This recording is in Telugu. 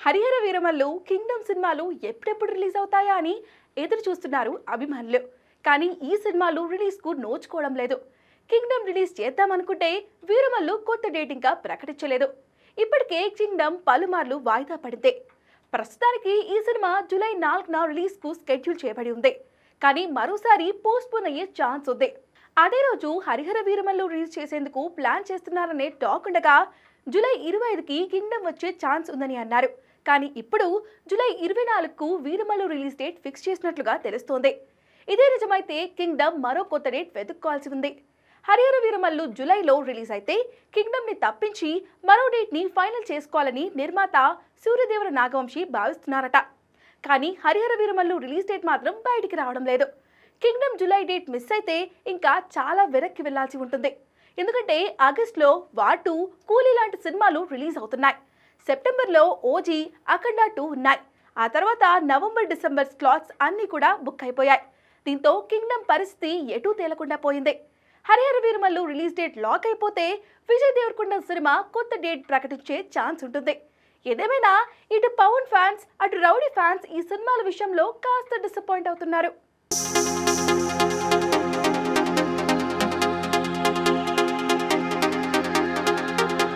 హరిహర వీరమల్లు కింగ్డమ్ సినిమాలు ఎప్పుడెప్పుడు రిలీజ్ అవుతాయా అని ఎదురు చూస్తున్నారు అభిమానులు. కానీ ఈ సినిమాలు రిలీజ్కు నోచుకోవడం లేదు. కింగ్డమ్ రిలీజ్ చేద్దామనుకుంటే వీరమల్లు కొత్త డేట్ ఇంకా ప్రకటించలేదు. ఇప్పటికే కింగ్డమ్ పలుమార్లు వాయిదా పడింది. ప్రస్తుతానికి ఈ సినిమా జూలై 4న రిలీజ్కు స్కెడ్యూల్ చేయబడి ఉంది. కానీ మరోసారి పోస్ట్పోన్ అయ్యే ఛాన్స్ ఉంది. అదే రోజు హరిహర వీరమల్లు రిలీజ్ చేసేందుకు ప్లాన్ చేస్తున్నారనే టాక్ ఉండగా జూలై 25కి కింగ్డమ్ వచ్చే ఛాన్స్ ఉందని అన్నారు. కానీ ఇప్పుడు జూలై 24కు వీరమల్లు రిలీజ్ డేట్ ఫిక్స్ చేసినట్లుగా తెలుస్తోంది. ఇదే నిజమైతే కింగ్డమ్ మరో కొత్త డేట్ వెతుక్కోవాల్సి ఉంది. హరిహర వీరమల్లు జూలైలో రిలీజ్ అయితే కింగ్డమ్ ని తప్పించి మరో డేట్ ని ఫైనల్ చేసుకోవాలని నిర్మాత సూర్యదేవర నాగవంశి భావిస్తున్నారట. కానీ హరిహర వీరమల్లు రిలీజ్ డేట్ మాత్రం బయటికి రావడం లేదు. కింగ్డమ్ జూలై డేట్ మిస్ అయితే ఇంకా చాలా వెనక్కి వెళ్లాల్సి ఉంటుంది. ఎందుకంటే ఆగస్టులో వాటు, కూలీ లాంటి సినిమాలు రిలీజ్ అవుతున్నాయి. సెప్టెంబర్లో ఓజీ, అఖండ 2 ఉన్నాయి. ఆ తర్వాత నవంబర్, డిసెంబర్ స్లాట్స్ అన్నీ కూడా బుక్ అయిపోయాయి. దీంతో కింగ్డమ్ పరిస్థితి ఎటూ తేలకుండా పోయింది. Harihara Veeramallu release date lock అయిపోతే విజయ్ దేవరకొండ సినిమా కొత్త డేట్ ప్రకటించే ఛాన్స్ ఉంటుంది. ఏదేమైనా ఇటు పవన్ ఫ్యాన్స్, అటు రౌడీ ఫ్యాన్స్ ఈ సినిమాల విషయంలో కాస్త డిసప్పాయింట్ అవుతున్నారు.